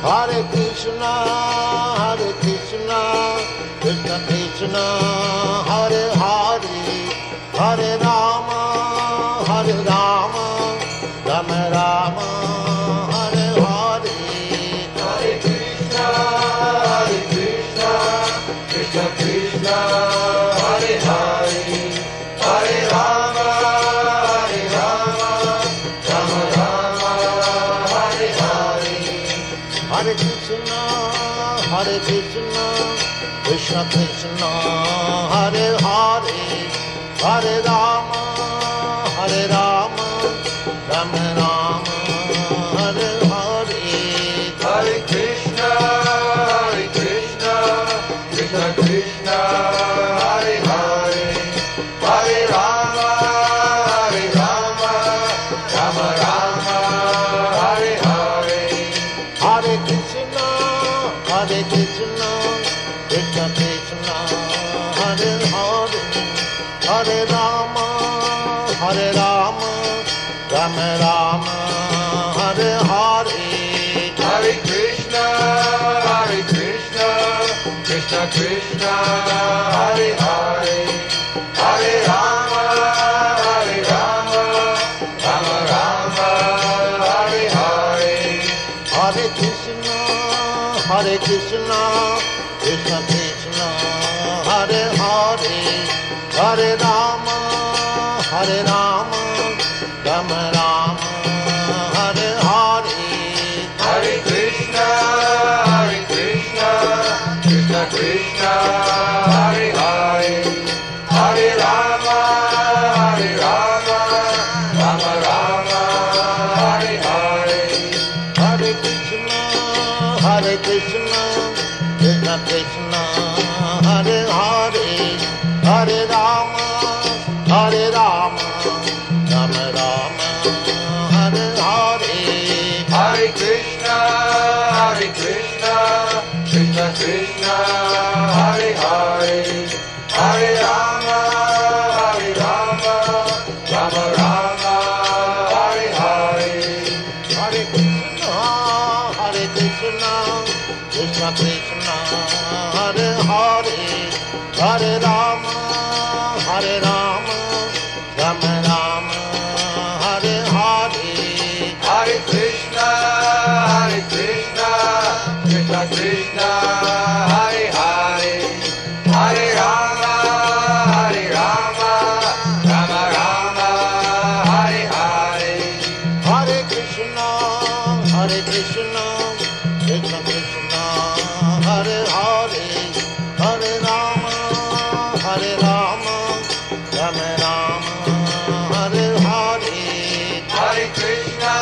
Hare Krishna, Krishna Krishna, Hare Hare, Hare Rama, Rama Rama, Hare Hare. Hare Krishna, Krishna Krishna, Hare Hare, Hare Rama, Rama Rama, Hare Hare. Hare Krishna, Krishna Krishna, Hare Hare, Hare Rama, Rama Rama, Hare Hare. Hare Krishna, Krishna Krishna, Hare Hare, Hare Rama, Rama Rama, Hare Hare. Hare Krishna, Krishna Krishna, Hare Hare, Hare Rama, Rama Rama, Hare Hare. Hare Krishna, Krishna Krishna, Hare Hare, Hare Rama, Rama Rama, Hare Hare. Hare Krishna, Krishna Krishna, Hare Hare, Hare Rama, Rama Rama, Hare Hare. Hare Krishna, Krishna Krishna, Hare Hare, Hare Rama, Rama Rama, Hare Hare. Hare Krishna, Krishna Krishna, Hare Hare, Hare Rama, Rama Rama, Hare Hare. Hare Krishna, Krishna Krishna, Hare Hare, Hare Rama, Rama Rama, Hare Hare. Hare Krishna, Krishna Krishna, Hare Hare, Hare Rama, Rama Rama, Hare Hare. Hare Krishna, Krishna Krishna, Hare Hare, Hare Rama, Rama Rama, Hare Hare. Hare Krishna, Krishna Krishna, Hare Hare, Hare Rama, Rama Rama, Hare Hare. Hare Krishna, Krishna Krishna, Hare Hare, Hare Rama, Rama Rama, Hare Hare. Hare Krishna,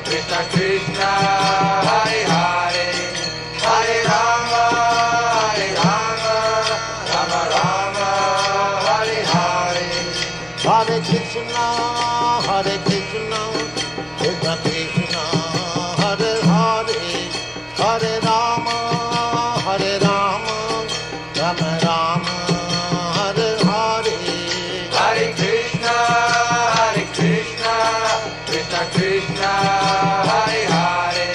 Krishna Krishna, Hare Hare, Hare Rama, Rama Rama, Hare Hare. Hare Krishna, Krishna Krishna, Hare Hare, Hare Rama, Rama Rama, Hare Hare. Hare Krishna, Krishna Krishna, Hare Hare,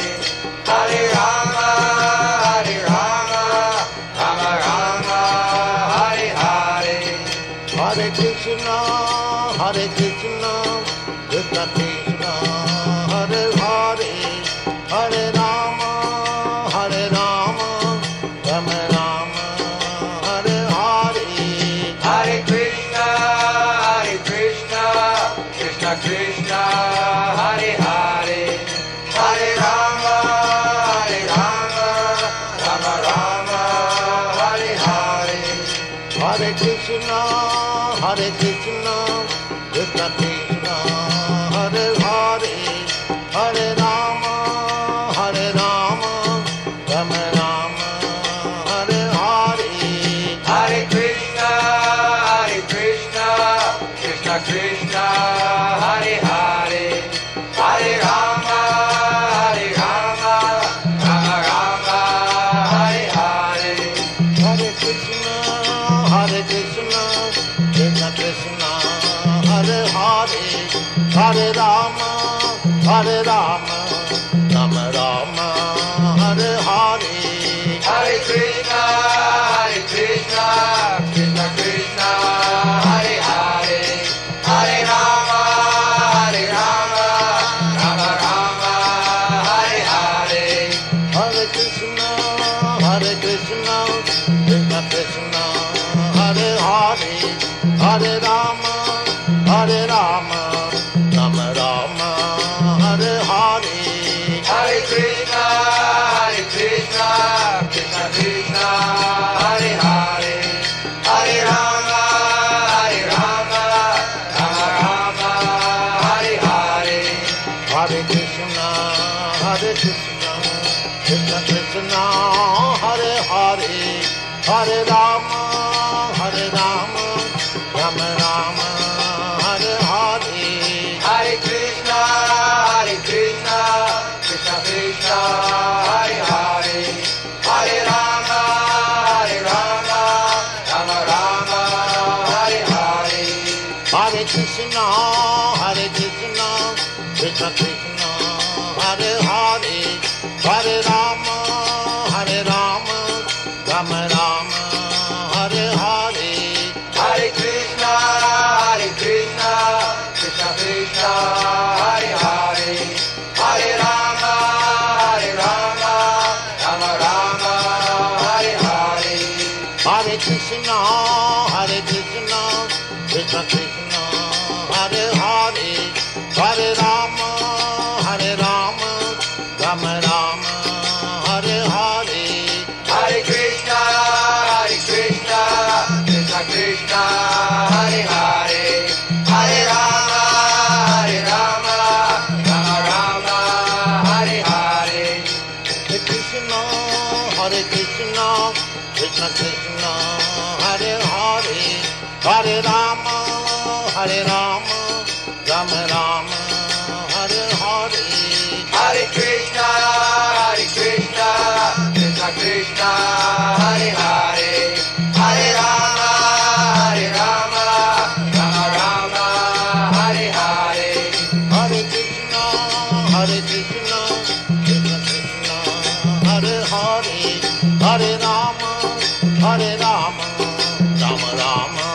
Hare Rama, Rama Rama, Hare Hare. Hare Krishna, Krishna Krishna, Hare Hare, Hare Rama, Rama Rama, Hare Hare. Hare Krishna, Krishna Krishna, Hare Hare, Hare Rama, Rama Rama, Hare Hare. Hare Krishna, Krishna Krishna, Hare Hare, Hare Rama, Rama Rama, Hare Hare. Hare Krishna, Krishna Krishna, Hare Hare, Hare Rama, Rama Hare Rama, Rama Rama, Hare Hare. Hare Krishna, Krishna Krishna, Hare Hare, Hare Rama, Rama Rama, Hare Hare. Hare Krishna, Krishna Krishna, Hare Hare, Hare Rama, Rama Rama, Hare Hare. Hare Krishna, Krishna Krishna, Hare Hare, Hare Rama, Rama Rama, Hare Hare. Hare Krishna, Krishna Krishna, Hare Hare, Hare Rama, Rama Rama, Hare Hare. Hare Krishna, Krishna Krishna, Hare Hare, Hare Rama, Rama Rama, Hare Hare. Hare Krishna, Krishna Krishna, Hare Hare, Hare Rama, Rama Rama, Hare Hare. Hare Krishna, Krishna Krishna, Hare Hare, Hare Rama, Rama Hare Hare. Hare Krishna, Krishna Krishna, Hare Hare, Hare Rama, Rama Rama, Hare Hare. Hare Krishna, Krishna Krishna, Hare Hare, Hare Rama, Rama Hare Hare. Hare Krishna, Krishna Krishna, Hare Hare, Hare Rama, Rama Rama,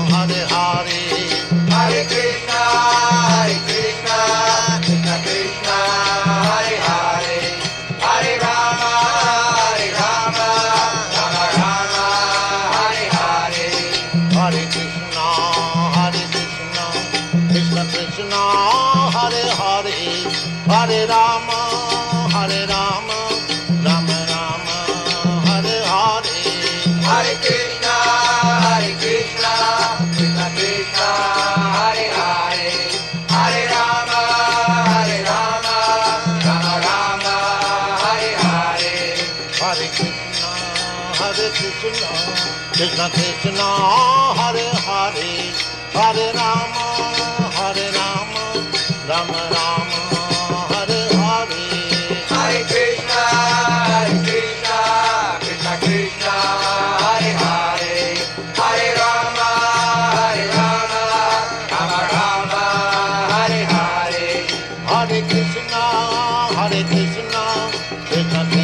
Hare Hare. Hare Krishna, Krishna Krishna, Hare Hare, Hare Rama, Rama Hare Hare. Hare Krishna, Krishna Krishna, Hare Hare, Hare Rama, Rama Rama, Hare Hare. Hare Krishna, Krishna Krishna, Hare Hare, Hare Rama, Rama Hare Hare. Hare Krishna, Krishna Krishna, Hare Hare, Hare Rama, Rama Rama, Hare Hare. Hare Krishna, Krishna Krishna, Hare Hare, Hare Rama, Rama Hare Hare. Hare Krishna, Krishna Krishna, Hare Hare, Hare Rama, Rama Rama, Hare Hare. Hare Krishna, Krishna Krishna,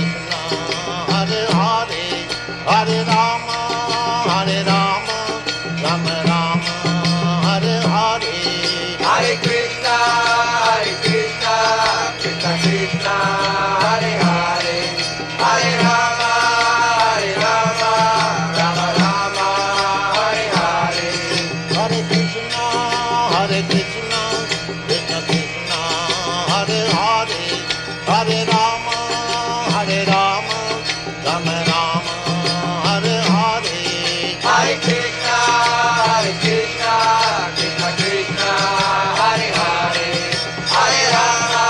Hare Hare, Hare Rama, Rama Hare Hare. Hare Krishna, Krishna Krishna, Hare Hare, Hare Rama, Rama Rama, Hare Hare. Hare Krishna, Krishna Krishna, Hare Hare, Hare Rama,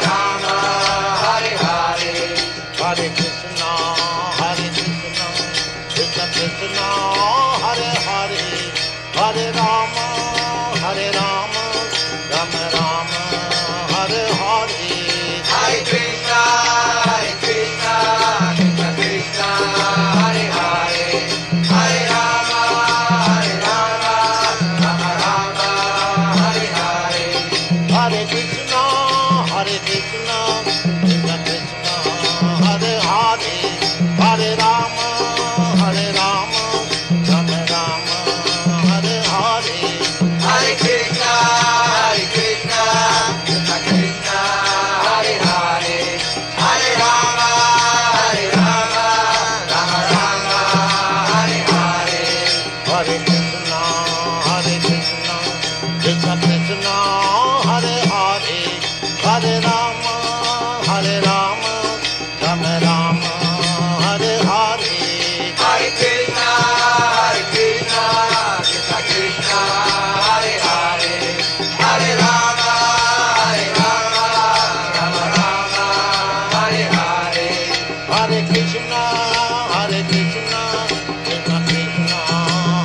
Rama Hare Hare. Hare Krishna, Krishna Krishna, Hare Hare, Hare Rama, Rama Rama, Hare Hare. Hare Krishna, Krishna Krishna, Hare Hare, Hare Rama, Rama Hare Hare. Hare Krishna, Krishna Krishna, Hare Hare, Hare Rama, Rama Rama, Hare Hare. Krishna Krishna, Hare Hare, Hare Rama, Hare Rama, Rama Rama, Hare Hare. Hare Krishna, Krishna Krishna, Hare Hare, Hare Rama, Rama Rama, Hare Hare. Hare Krishna, Krishna Krishna,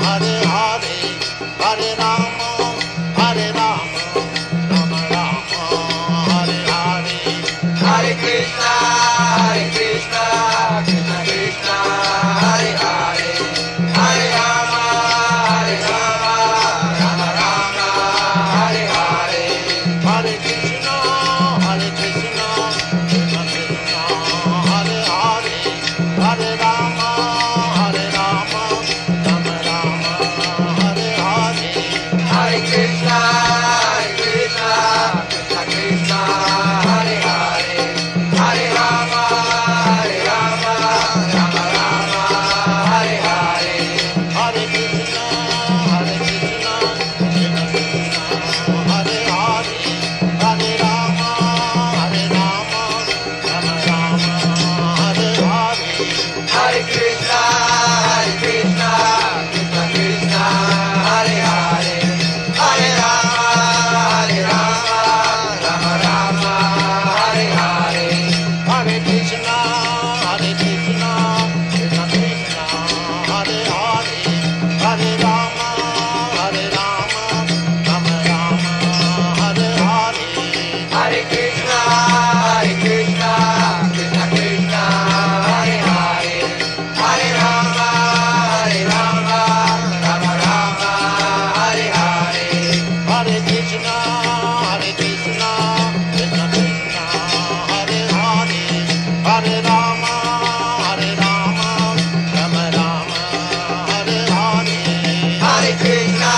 Hare Hare, Hare Rama, Rama Rama, Hare Hare. Hare Krishna, Krishna Krishna, Hare Hare, Hare Rama, Rama Rama, Hare Hare. Hare Krishna, Krishna Krishna, Hare Hare, Hare Rama, Rama Rama, Hare Hare. Hare Krishna, Krishna Krishna, Hare Hare, Hare Rama, Rama Rama, Hare Hare. Hare Krishna, Krishna Krishna, Hare Hare, Hare Rama, Rama Rama, Hare Hare. Hare Krishna, Krishna Krishna, Hare Hare, Hare Rama, Rama Rama, Hare Hare. Hare Krishna, Krishna Krishna, Hare Hare, Hare Rama, Rama Rama, Hare Hare. Hare Krishna, Krishna Krishna, Hare Hare, Hare Rama, Rama Rama, Hare Hare. Hare Krishna, Krishna Krishna, Hare Hare, Hare Rama, Rama Rama, Hare Hare. Hare Krishna,